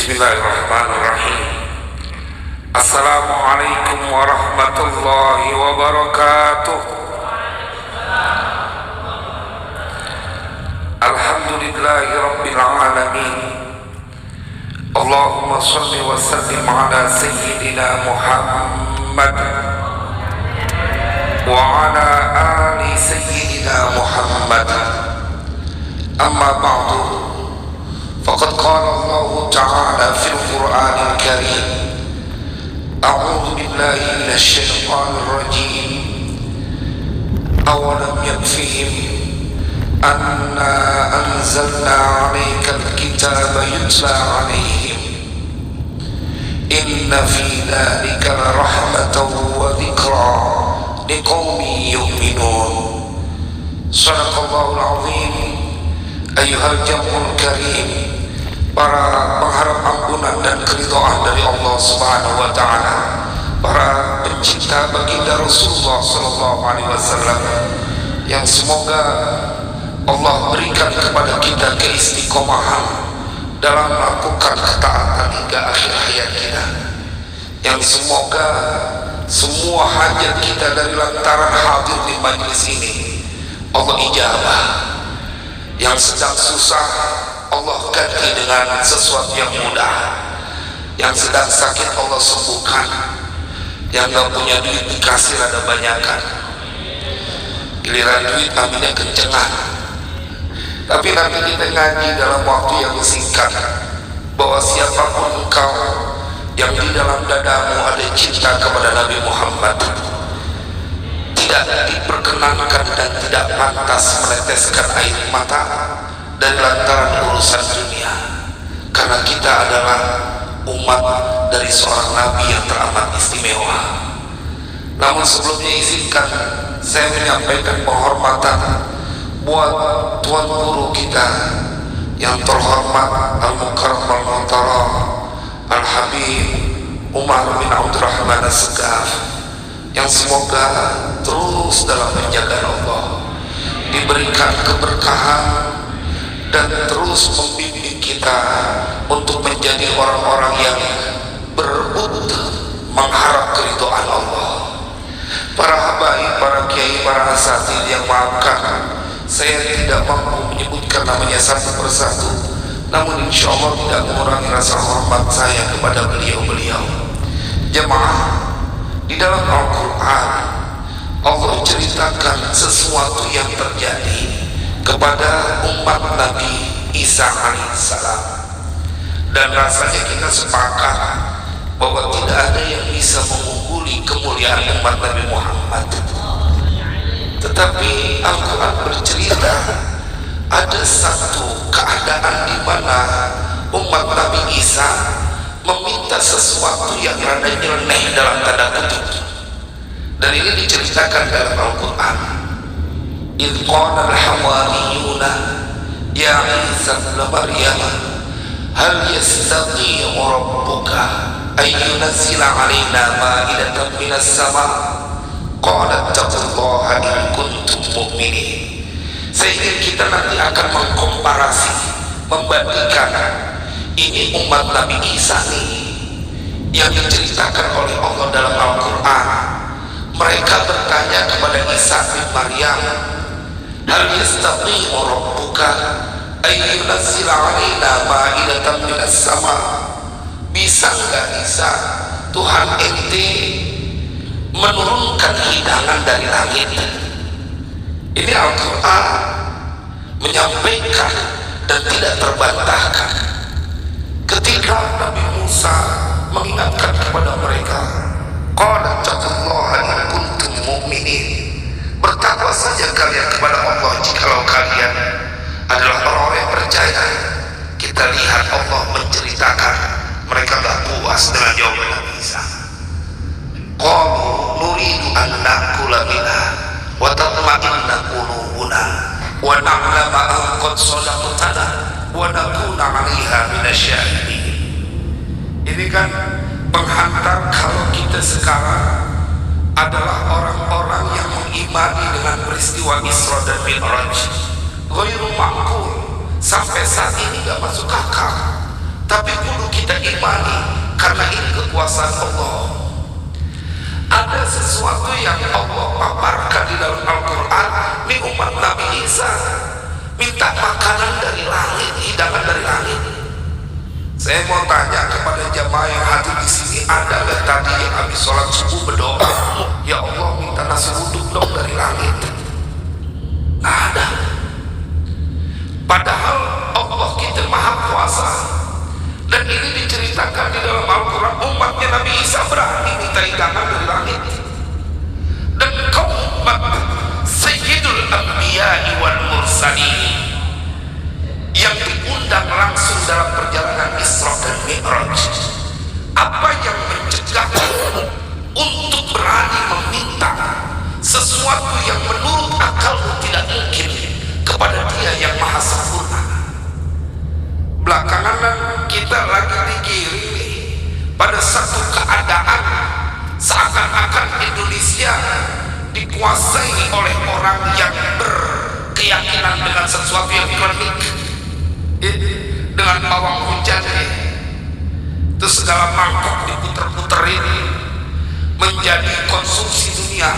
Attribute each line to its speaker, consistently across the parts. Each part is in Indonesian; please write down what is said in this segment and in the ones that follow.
Speaker 1: Bismillahirrahmanirrahim. Assalamualaikum warahmatullahi wabarakatuh. Alhamdulillahi rabbil alamin. Allahumma salli wa sallim ala sayyidina Muhammad wa ala ali sayyidina Muhammad. Amma ba'du, faqad qala Allah ta'ala fil Qur'anil Karim, a'udzu billahi minasy syaithanir rajim. Awalam yakfihim anna anzalna 'alaikal kitaba yutla 'alaihim inna fi dzalika larahmatan wa dzikra liqaumin yu'minun. Shadaqallahul 'azim. Ayyuhal jam'ul karim, para pengharap ampunan dan keridhaan dari Allah Subhanahu wa taala, para pencinta baginda Rasulullah sallallahu alaihi wasallam, yang semoga Allah berikan kepada kita keistiqomahan dalam melakukan ketaatan hingga akhir hayat kita, yang semoga semua hajat kita dari lantaran hadir di majlis ini Allah ijabah. Yang sedang susah Allah ganti dengan sesuatu yang mudah. Yang sedang sakit Allah sembuhkan. Yang gak punya duit dikasih rada banyakan. Giliran duit aminnya kencengan. Tapi nanti kita ngaji dalam waktu yang singkat bahwa siapapun engkau yang di dalam dadamu ada cinta kepada Nabi Muhammad, tidak diperkenankan dan tidak pantas meneteskan air mata dari lantaran urusan dunia, karena kita adalah umat dari seorang Nabi yang teramat istimewa. Namun sebelumnya izinkan saya menyampaikan penghormatan buat tuan guru kita yang terhormat Al-Mukarram Al-Muhtaram Al-Habib Umar bin Abdurrahman As-Segaf, yang semoga terus dalam penjagaan Allah diberikan keberkahan dan terus membimbing kita untuk menjadi orang-orang yang berebut mengharap keridhaan Allah. Para habaib, para kiai, para asatidz yang maafkan, saya tidak mampu menyebutkan namanya satu persatu, namun insya Allah tidak mengurangi rasa hormat saya kepada beliau-beliau. Jemaah, di dalam Al-Quran Allah ceritakan sesuatu yang terjadi kepada umat Nabi Isa alaihissalam, dan rasanya kita sepakat bahwa tidak ada yang bisa mengungguli kemuliaan umat Nabi Muhammad. Tetapi Al-Quran bercerita ada satu keadaan di mana umat Nabi Isa meminta sesuatu yang rada nyeleneh dalam tanda kutip, dan ini diceritakan dalam Al-Quran. Idh qala al-hawariyuna ya Isa ibn Maryam hal yastati'u rabbuka ay yunazzila 'alaina ma'idatan minas sama' qala taqullaha in kuntum mu'minin. Saya ingin kita nanti akan mengkomparasi, membandingkan ini umat Nabi Isa nih yang diceritakan oleh Allah dalam Al-Quran. Mereka bertanya kepada Isa bin Maryam, hal yastati'u rabbuka ay yunazzila 'alaina ma'idatan minas sama', bisa enggak Isa Tuhan ente menurunkan hidangan dari langit? Ini Al-Quran menyampaikan dan tidak terbantahkan. Ketika Nabi Musa mengingatkan kepada mereka, qala taqullaha in kuntum mu'minin, bertakwa saja kalian kepada Allah jikalau kalian adalah orang-orang yang percaya. Kita lihat Allah menceritakan mereka gak puas dengan jawaban Nabi Isa. Qalu nuridu an na'kula minha wa tatma'inna qulubuna wa na'lama an qad sadaqtana wa nakuna 'alaiha minasyahidin. Ini kan penghantar kalau kita sekarang adalah orang-orang yang mengimani dengan peristiwa Isra dan Mi'raj. Ghairu ma'qul, sampai saat ini gak masuk akal. tapi kudu kita imani karena ini kekuasaan Allah. Ada sesuatu yang Allah paparkan di dalam Al-Quran. Ini umat Nabi Isa minta makanan dari langit, hidangan dari langit. Saya mau tanya kepada jamaah yang hadir di sini, ada nggak tadi yang habis sholat subuh berdoa, ya Allah minta nasi uduk dong dari langit? Nggak ada. Padahal Allah kita maha kuasa, dan ini diceritakan di dalam Al-Quran. Umatnya Nabi Isa berani minta hidangan dari langit, dan kau umat Sayyidul Anbiya'i wal Mursalin yang diundang langsung dalam perjalanan Isra dan Mi'raj. Apa yang mencegah untuk berani meminta sesuatu yang menurut akalmu tidak mungkin kepada Dia yang maha sempurna? Belakangan kita lagi digiring pada satu keadaan seakan-akan Indonesia dikuasai oleh orang yang berkeyakinan dengan sesuatu yang klinik, dengan pawang hujan, itu segala mangkok diputer-puterin menjadi konsumsi dunia.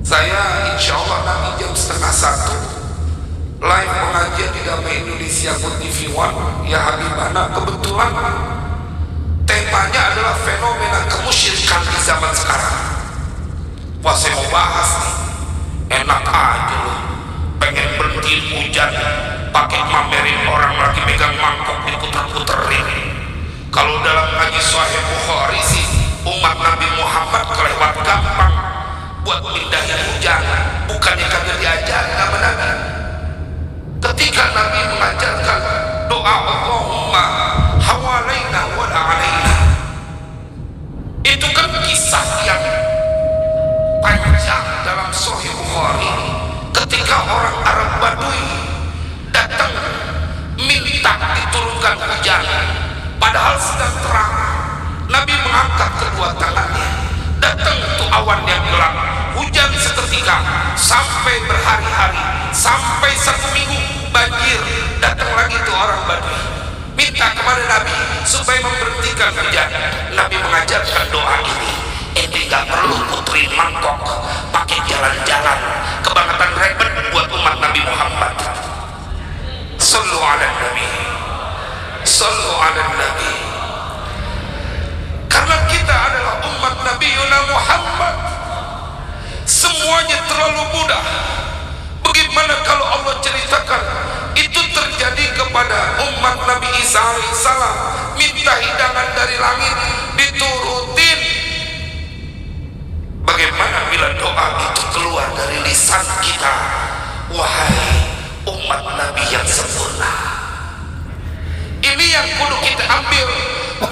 Speaker 1: Saya insya Allah nanti jam 12:30 live pengajian di Damai Indonesia TV One ya Habibana. Kebetulan temanya adalah fenomena kemusyrikan di zaman sekarang. Wah, saya mau bahas nih, enak aja loh, pengen berhenti hujan pakai mamerin orang lagi megang mangkok diputer-puterin. Kalau dalam hadis Sahih Bukhari sih, umat Nabi Muhammad kelewat gampang buat pindahin hujan, bukannya kagak diajarin sama Nabi. Ketika Nabi mengajarkan doa Allahumma hawalaina wa la alaina, itu kan kisah yang panjang dalam Sahih Bukhari. Ketika orang Arab Badui datang minta diturunkan hujan, padahal sedang terang, Nabi mengangkat kedua tangannya. Datang itu awan yang gelap, hujan seketika sampai berhari-hari, sampai 1 minggu banjir. Datang lagi tuh orang Badui minta kepada Nabi supaya memberhentikan hujan. Nabi mengajarkan doa ini. Ente gak perlu puterin mangkok, pakai jalan-jalan kebangetan repot buat umat Nabi Muhammad. Sallu ala Nabi, sallu ala Nabi. Karena kita adalah umat Nabi Muhammad, semuanya terlalu mudah. Bagaimana kalau Allah ceritakan itu terjadi kepada umat Nabi Isa alaihissalam, minta hidangan dari langit diturutin. Bagaimana bila doa itu keluar dari lisan kita, wahai umat Nabi yang sempurna? Ini yang kudu kita ambil,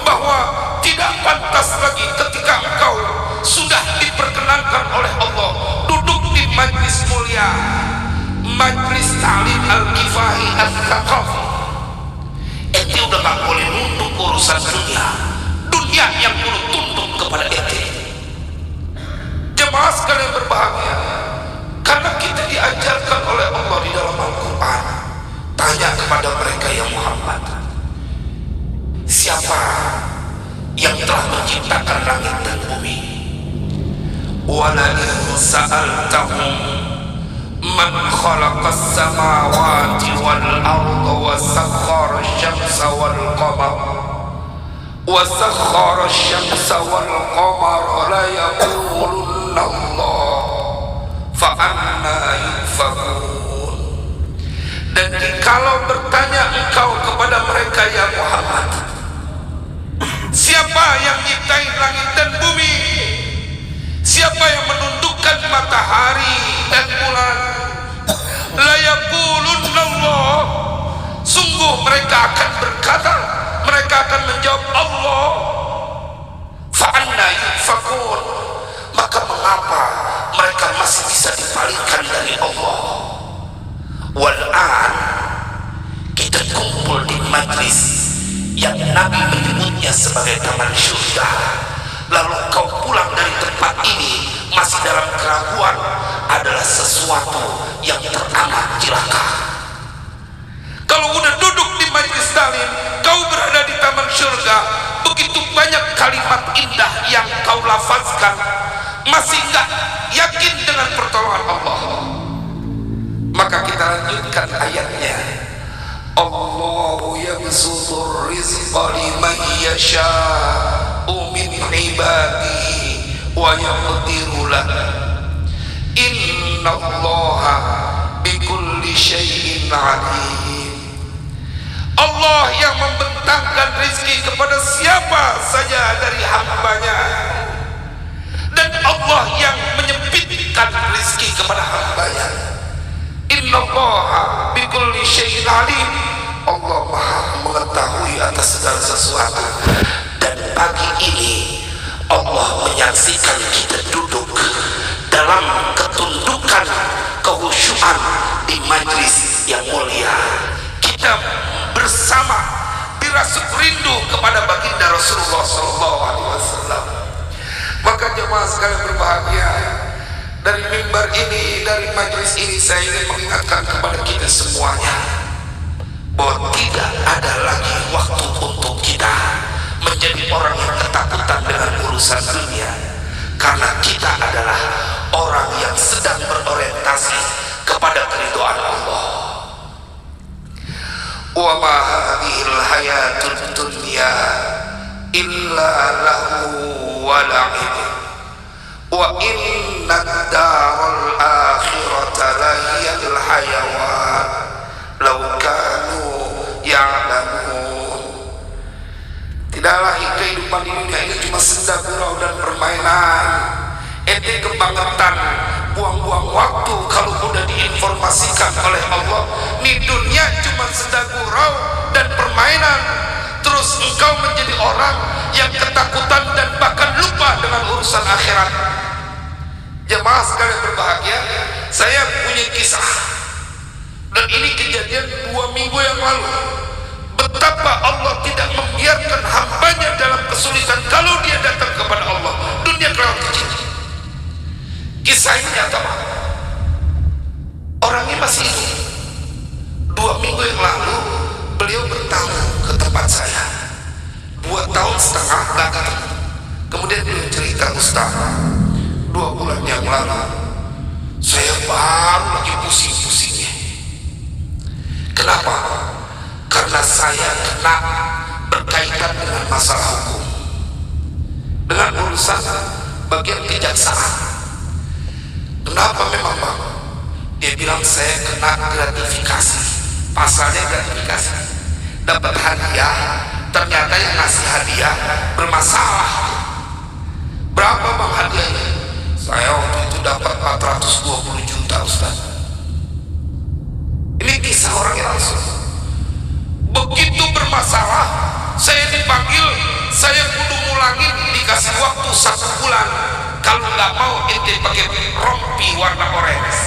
Speaker 1: bahwa tidak pantas lagi ketika engkau sudah diperkenankan oleh Allah duduk di majlis mulia, majlis ta'lim al-kifahi al-thaqafi, ente udah gak boleh nunduk urusan dunia. Dunia yang kudu tunduk kepada ente. Jemaah sekalian berbahagia, karena kita diajarkan oleh Allah di dalam Al-Quran. Tanya kepada mereka ya Muhammad, siapa yang telah menciptakan langit dan bumi? Wala in sa'altahum man khalaqas samawati wal arda wa sakhkhara asy-syamsa wal qamara wa sakhkhara asy-syamsa wal qamara la yaqulunna Allah fa anna yufakun. Dan jikalau bertanya engkau kepada mereka ya Muhammad, siapa yang nyiptain langit dan bumi? Siapa yang menundukkan matahari dan bulan? La yaqulunna Allah. Sungguh mereka akan berkata, mereka akan menjawab Allah. Fa anna yufakun. Maka mengapa mereka masih bisa dipalingkan dari Allah? Wal'an, kita kumpul di majlis yang Nabi menyebutnya sebagai taman syurga, lalu kau pulang dari tempat ini masih dalam keraguan, adalah sesuatu yang teramat celaka. Kalau udah duduk di majlis taklim, kau kalimat indah yang kau lafazkan masih enggak yakin dengan pertolongan Allah, maka kita lanjutkan ayatnya. Allahu yabsutur rizqa liman yasha'u min ibadihi wa yaqdiru lahu innallaha bikulli syai'in alim. Allah yang membentangkan rezeki kepada siapa saja dari hambanya, dan Allah yang menyempitkan rezeki kepada hambanya. Innallaha bikulli syai'in alim. Allah Maha mengetahui atas segala sesuatu. Dan pagi ini Allah menyaksikan kita duduk dalam ketundukan kehusyuan di majlis yang mulia. Kita bersama dirasuk rindu kepada baginda Rasulullah SAW. Maka jemaah sekalian berbahagia, dari mimbar ini, dari majlis ini, saya ingin mengingatkan kepada kita semuanya bahwa tidak ada lagi waktu untuk kita menjadi orang yang ketakutan dengan urusan dunia, karena kita adalah orang yang sedang berorientasi kepada keridhaan Allah. Wa ma hadhil hayatud dunya illa lahu wa la'ib wa inna ad-daral akhirata lahiyal hayawan law kanu ya'lamun. Tidaklah kehidupan di dunia ini cuma senda gurau dan permainan. Ente kebangetan buang-buang waktu kalau udah diinformasikan oleh Allah nih dunia cuma senda gurau dan permainan, terus engkau menjadi orang yang ketakutan dan bahkan lupa dengan urusan akhirat. Jemaah sekalian berbahagia, saya punya kisah, dan ini kejadian 2 minggu yang lalu. Betapa Allah tidak membiarkan hambanya dalam kesulitan kalau dia datang kepada Allah. Dunia kelewat kecil. Kisah ini nyata, orangnya masih hidup. 2 minggu yang lalu beliau bertamu ke tempat saya. 2 tahun setengah gak ketemu. Kemudian beliau cerita, Ustaz, 2 bulan yang lalu saya baru lagi pusing-pusingnya. Kenapa? Karena saya kena berkaitan dengan masalah hukum, dengan urusan bagian kejaksaan. Kenapa memang Bang? Dia bilang saya kena gratifikasi. Pasalnya gratifikasi, dapat hadiah, ternyata yang ngasih hadiah bermasalah. Berapa Bang hadiahnya? Saya waktu itu dapat 420 juta Ustaz. Ini kisah orangnya langsung. Begitu bermasalah, saya dipanggil, saya kudu mulangin, dikasih waktu 1 bulan. Kalau nggak mau ente pakai rompi warna orange.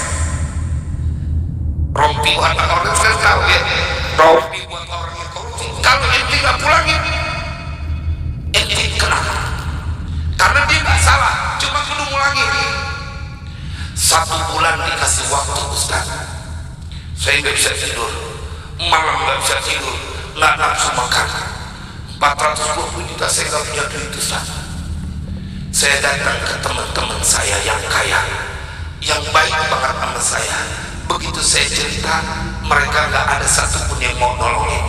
Speaker 1: Rompi warna orange kan tahu ya, rompi buat orang yang korupsi. Kalau ente nggak pulangin, ente kena. Karena dia nggak salah, cuma kudu mulangin. 1 bulan dikasih waktu Ustaz. Saya nggak bisa tidur, malam nggak bisa tidur, nggak nafsu makan. 420 juta saya nggak punya duit Ustaz. Saya datang ke teman-teman saya yang kaya, yang baik banget sama saya. Begitu saya cerita, mereka nggak ada satupun yang mau nolongin.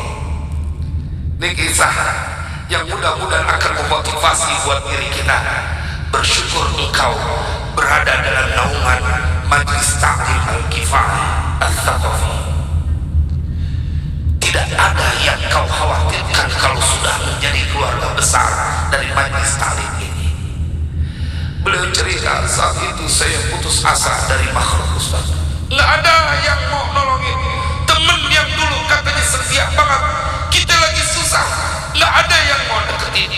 Speaker 1: Ini kisah yang mudah-mudahan akan memotivasi buat diri kita. Bersyukur engkau berada dalam naungan Majlis Ta'lim Al-Kifayah Al-Thaqafi. Tidak ada yang kau khawatirkan kalau sudah menjadi keluarga besar dari Majlis Ta'lim ini. Beliau cerita, saat itu saya putus asa dari makhluk Ustaz. Nggak ada yang mau nolongin. Temen yang dulu katanya setia banget, kita lagi susah, nggak ada yang mau deketin.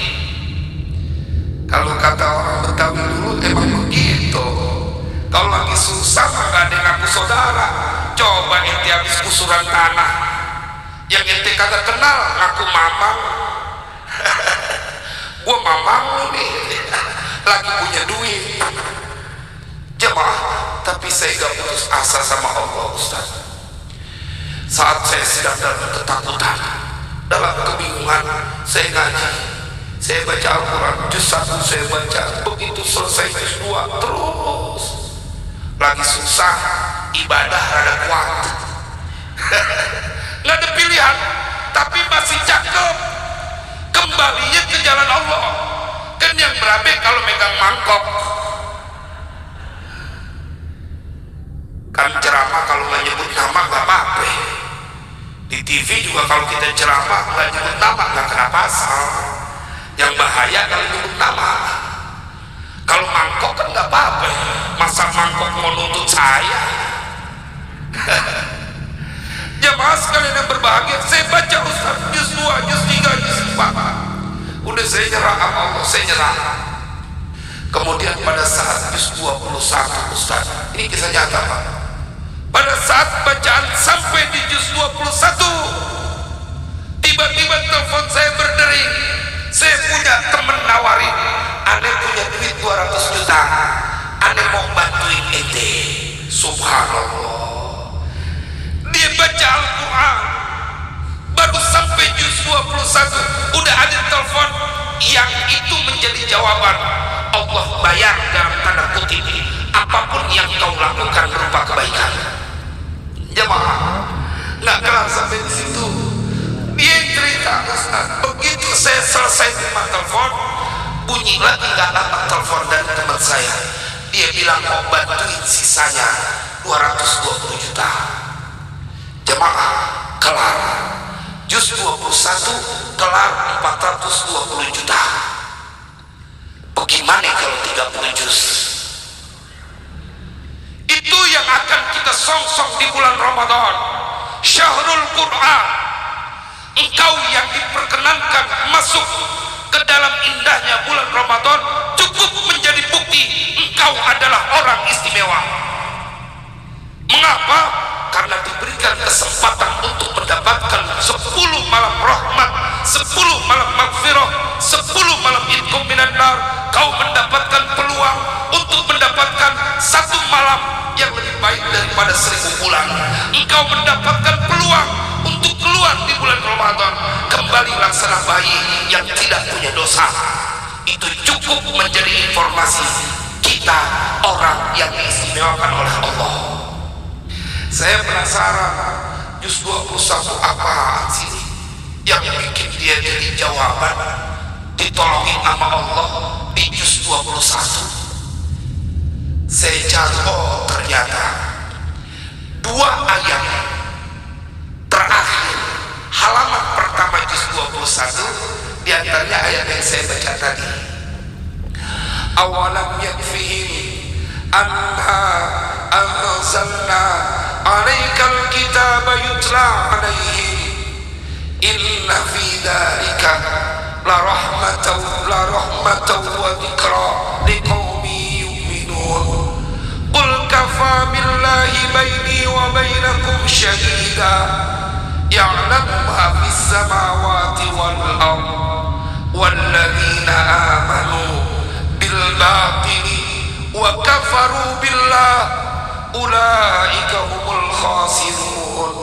Speaker 1: Kalau kata orang Betawi dulu emang begitu. Kalau lagi susah nggak ada yang ngaku saudara. Coba ente habis kusuran tanah, yang ente kagak kenal ngaku mamang. Gua mamang nih, lagi punya duit. Jemaah, tapi saya gak putus asa sama Allah Ustaz. Saat saya sedang dalam ketakutan, dalam kebingungan, saya ngaji. Saya baca Al-Quran juz 1 saya baca, begitu selesai juz 2 terus. Lagi susah, ibadah rada kuat. Nggak ada pilihan, tapi masih cakep. Kembalinya ke jalan Allah. Kan yang berabe kalau megang mangkok. Kan ceramah kalau nggak nyebut nama nggak apa-apa. Di TV juga kalau kita ceramah nggak nyebut nama nggak kena pasal. Yang bahaya kalau nyebut nama. Kalau mangkok kan nggak apa-apa. Masa mangkok mau nuntut saya? Jamaah sekalian yang berbahagia, saya baca Ustaz juz 2, juz 3, juz 4. Udah saya nyerah sama Allah, saya nyerah. Kemudian pada saat juz 21 Ustaz, ini kisah nyata Pak. Pada saat bacaan sampai di juz 21, tiba-tiba telepon saya berdering. Saya punya temen nawarin, aneh punya duit 200 juta, aneh mau bantuin ente. Subhanallah. Dia baca Al-Quran baru sampai juz 21 udah ada telepon yang itu menjadi jawaban. Allah bayar dalam tanda kutip apapun yang kau lakukan berupa kebaikan. Jemaah, nggak kelar sampai di situ. Dia cerita, Ustaz, begitu saya selesai terima telepon, bunyi lagi nggak lama telepon dari teman saya. Dia bilang mau bantuin sisanya 220 juta. Jemaah, kelar juz 21, kelar 420 juta. Bagaimana kalau 30 juz? Itu yang akan kita songsong di bulan Ramadan, Syahrul Quran. Engkau yang diperkenankan masuk ke dalam indahnya bulan Ramadan cukup menjadi bukti engkau adalah orang istimewa. Mengapa? Karena diberikan kesempatan untuk mendapatkan 10 malam rahmat, 10 malam maghfirah, 10 malam itqum minan nar. Kau mendapatkan peluang untuk mendapatkan 1 malam yang lebih baik daripada 1000 bulan. Engkau mendapatkan peluang untuk keluar di bulan Ramadan kembali laksana bayi yang tidak punya dosa. Itu cukup menjadi informasi kita orang yang diistimewakan oleh Allah. Saya penasaran, juz 21 apaan sih yang bikin dia jadi jawaban ditolongin sama Allah di juz 21. Saya cari, oh ternyata 2 ayat terakhir halaman pertama juz 21 diantaranya ayat yang saya baca tadi. Awalam yakfihim anna anzalna alaikal kitaba yutla alaihim inna fi dhalika la rahmatan wa dhikra liqaumin yu'minun. Qul kafa billahi baini wa bainakum shahida ya'lamu ma fis samawati wal ard walladzina amanu bil batili wa kafaru billah ulaika humul khasirun.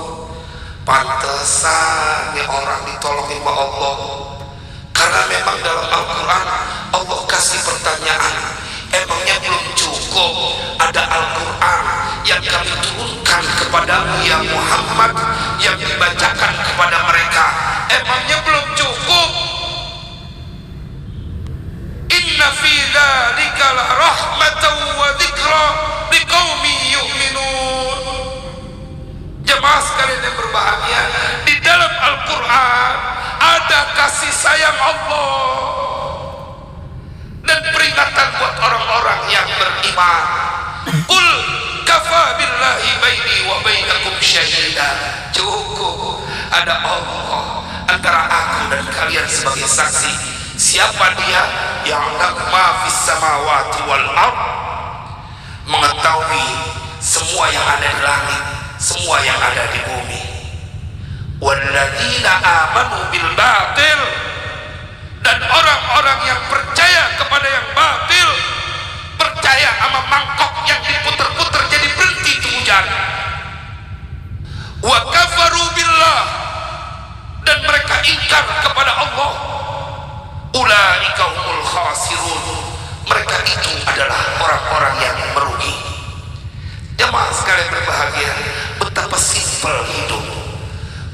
Speaker 1: Pantesan ya orang ditolongin sama Allah, karena memang dalam Al-Quran Allah kasih pertanyaan, emangnya belum cukup ada Al-Quran yang kami turunkan kepadamu ya Muhammad, yang dibacakan kepada mereka, emangnya belum cukup? Inna fi dzalika la rahmatan wa dzikra liqaumin yu'minun. Jemaah sekalian yang berbahagia, di dalam Al-Quran ada kasih sayang Allah dan peringatan buat orang-orang yang beriman. Qul kafa billahi baini wa bainakum syahida. Cukup ada Allah antara aku dan kalian sebagai saksi. Siapa dia? Ya'lamu ma fis samawati wal ard, mengetahui semua yang ada di langit, semua yang ada di bumi. Walladzina amanu bil batil, dan orang-orang yang percaya kepada yang batil, percaya sama mangkok yang diputer-puter jadi berhenti itu hujan. Wa kafaru billah, dan mereka ingkar kepada Allah. ulaika humul khasirun, mereka itu adalah orang-orang yang merugi. Jemaah sekalian berbahagia, betapa simpel hidup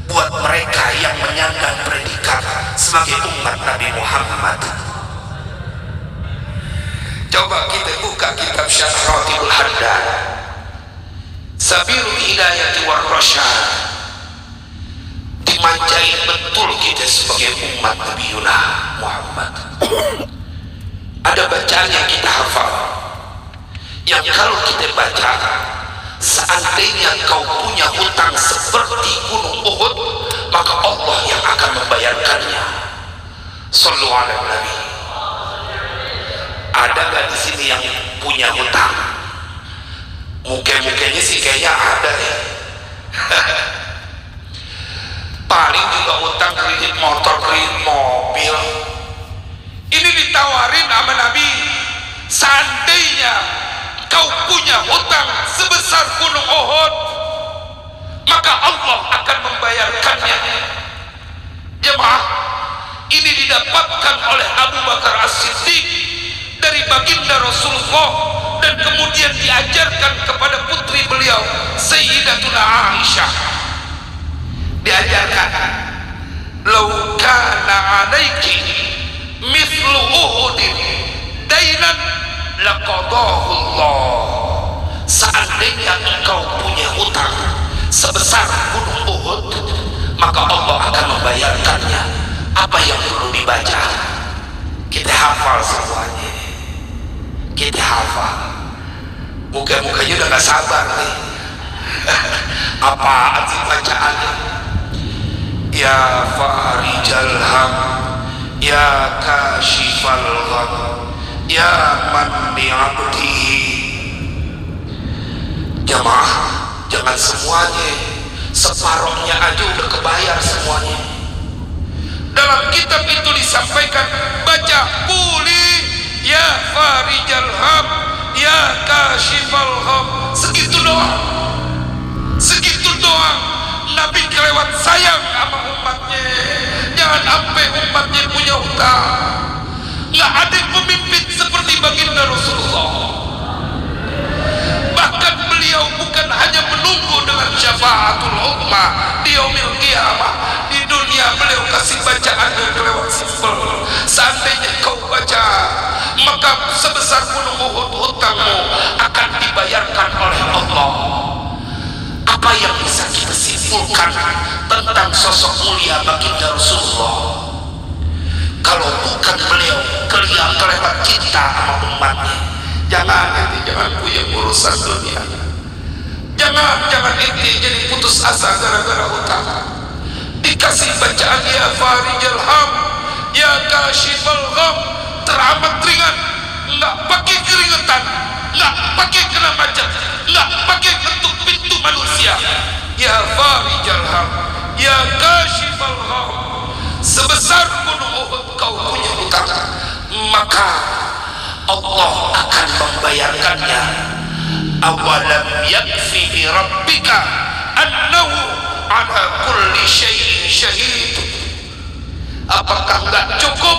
Speaker 1: buat mereka yang menyandang predikat sebagai umat Nabi Muhammad. Coba kita buka kitab Syarhatibul Haddad, Sabilul Hidayati war Rasyad. Dimanjain betul kita sebagai umat Nabi Muhammad. Ada bacaan yang kita hafal, yang kalau kita baca, seandainya kau punya hutang seperti gunung Uhud, maka Allah yang akan membayarkannya. Shallu ala Nabi. Ada nggak di sini yang punya hutang? Mungkin-mungkinnya sih kayaknya ada ya. Paling juga hutang kredit motor, kredit mobil. Ini ditawarin sama Nabi, seandainya kau punya hutang sebesar gunung Uhud, maka Allah akan membayarkannya. Jemaah, ini didapatkan oleh Abu Bakar As-Siddiq dari baginda Rasulullah, dan kemudian diajarkan kepada putri beliau Sayyidatuna Aisyah. Diajarkan, "Lau kana 'alaiki mithlu Uhudin dainan laqadahu Allah." Seandainya engkau punya hutang sebesar gunung Uhud, maka Allah akan membayarkannya. Apa yang perlu dibaca? Kita hafal semuanya. Kita hafal. Muka-mukanya udah gak sabar nih. Apaan sih bacaannya? Ya farijal ham, ya kashifal gham, ya man bi'abdihi. Jamaah, jangan semuanya, separohnya aja udah kebayar semuanya. Dalam kitab itu disampaikan, baca Quli ya farijal ham, ya kashifal gham. Segitu doang, segitu doang. Nabi kelewat sayang sama umatnya. Jangan sampai umatnya punya hutang. Nggak ada pemimpin seperti baginda Rasulullah. Bahkan beliau bukan hanya menunggu dengan syafaatul ummah di yaumil qiyamah. Di dunia beliau kasih bacaan yang kelewat simpel. Seandainya kau baca, maka sebesar gunung Uhud hutangmu akan dibayarkan oleh Allah. Apa yang bisa kita simpulkan tentang sosok mulia baginda Rasulullah? Kalau bukan beliau kelewat cinta sama umatnya, jangan punya urusan dunia. Jangan inti jadi putus asa gara-gara hutang. Dikasih bacaan ya farijal ham, ya kashifal gham, teramat ringan, nggak pakai keringetan, nggak pakai kena macet, nggak pakai ketuk pintu manusia. Ya farijal ham, ya kashifal gham, sebesar gunung Uhud kau punya hutang, maka Allah akan membayarkannya. Awalam yakfi bi rabbika annahu ala kulli syai'in syahid. Apakah enggak cukup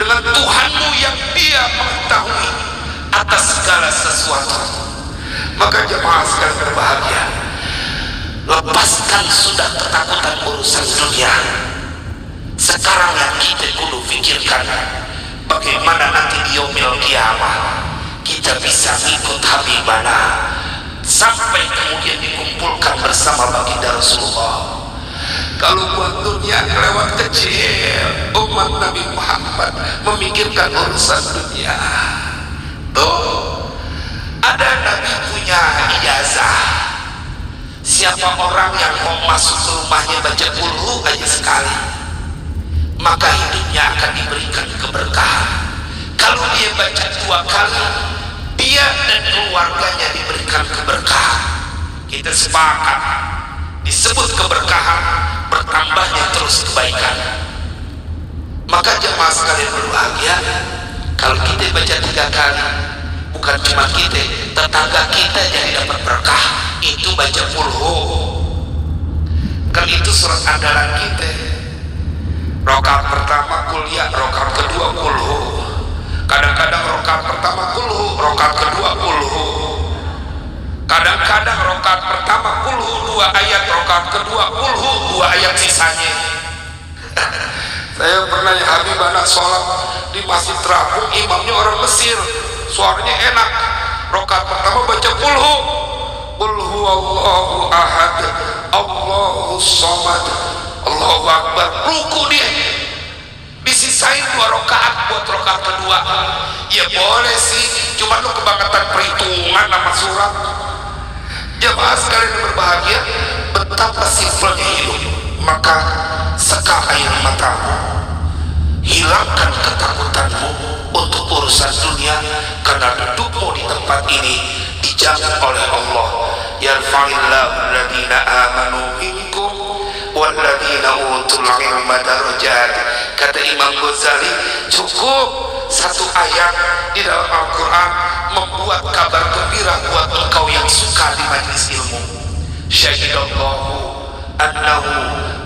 Speaker 1: dengan Tuhanmu yang Dia mengetahui atas segala sesuatu? Maka jemaah sekalian berbahagia, lepaskan sudah ketakutan urusan dunia. Sekarang yang kita kudu pikirkan, bagaimana nanti di yaumil qiyamah kita bisa ikut Habibana sampai kemudian dikumpulkan bersama baginda Rasulullah. Kalau buat dunia kelewat kecil, umat Nabi Muhammad memikirkan urusan dunia. Tuh, ada Nabi punya ijazah. Siapa orang yang mau masuk ke rumahnya baca qul aja sekali, maka hidupnya akan diberikan keberkahan. Kalau dia baca 2 kali, dia dan keluarganya diberikan keberkahan. Kita sepakat, disebut keberkahan, bertambahnya terus kebaikan. Maka jemaah sekalian berbahagia, kalau kita baca 3 kali, bukan cuma kita, tetangga kita yang dapat berkah. Itu baca qul. Kan itu surat andalan kita. Rakaat pertama kuliah, rakaat kedua kulhu. Kadang-kadang rakaat pertama kulhu, rakaat kedua kulhu. Kadang-kadang rakaat pertama kulhu 2 ayat, rakaat kedua kulhu 2 ayat sisanya. Saya pernah ya Habibana sholat di Masjid Terapung, imamnya orang Mesir, suaranya enak. Rakaat pertama baca kulhu, kulhu Allahu ahad, Allahu somad, Allahu akbar, ruku dia. Disisain 2 rakaat buat rakaat kedua. Ya boleh sih, cuma lu kebangetan perhitungan nama surat. Jamaah sekalian berbahagia, betapa simpelnya hidup. Maka seka air matamu, hilangkan ketakutanmu untuk urusan dunia, karena dudukmu di tempat ini dijamin oleh Allah. Yarfa'illahu alladhina amanu minkum walladhina utul ilma darajat. Kata Imam Ghazali, cukup 1 ayat di dalam Al-Quran membuat kabar gembira buat engkau yang suka di majlis ilmu. Syahidallahu annahu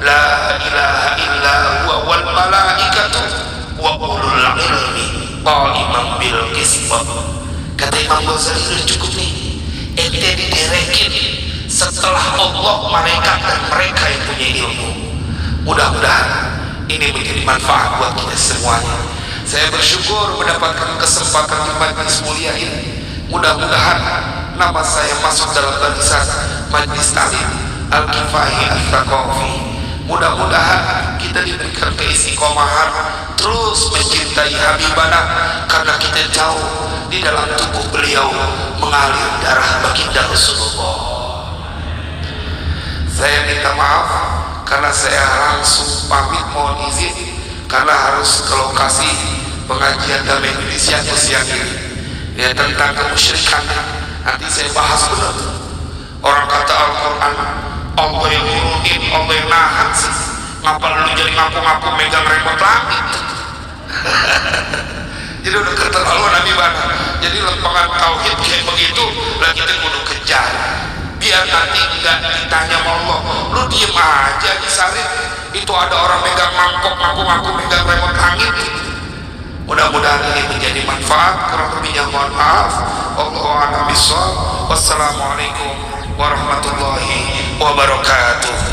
Speaker 1: la ilaha illa huwa wal malaikatu wa ulul ilmi qa'iman bil qism. Kata Imam Ghazali, sudah cukup nih, ente diderekin setelah Allah, malaikat, dan mereka yang punya ilmu. Mudah-mudahan ini menjadi manfaat buat kita semuanya. Saya bersyukur mendapatkan kesempatan di majlis mulia ini. Mudah-mudahan nama saya masuk dalam barisan majlis talim Al-Kifahi Al-Thaqafi. Mudah-mudahan kita diberikan keistiqomahan terus mencintai Habibana, karena kita tahu di dalam tubuh beliau mengalir darah baginda Rasulullah. Saya minta maaf karena saya langsung pamit, mohon izin karena harus ke lokasi pengajian damai Indonesia siang ini ya, tentang kemusyrikan. Nanti saya bahas benar. Orang kata Al-Quran Allah yang nurunin, Allah yang nahan sih. Ngapa lu jadi ngaku-ngaku megang remote langit? Jadi udah keterlaluan Nabi Bana. Jadi lempengan tauhid kayak begitu lah kita kudu kejar, biar nanti enggak ditanya sama Allah. Lu diem aja di salib itu ada orang megang mangkok ngaku-ngaku megang remote langit. Mudah-mudahan ini menjadi manfaat. Kurang lebihnya mohon maaf. Allahu a'lam bishawab. Wassalamualaikum warahmatullahi wabarakatuh.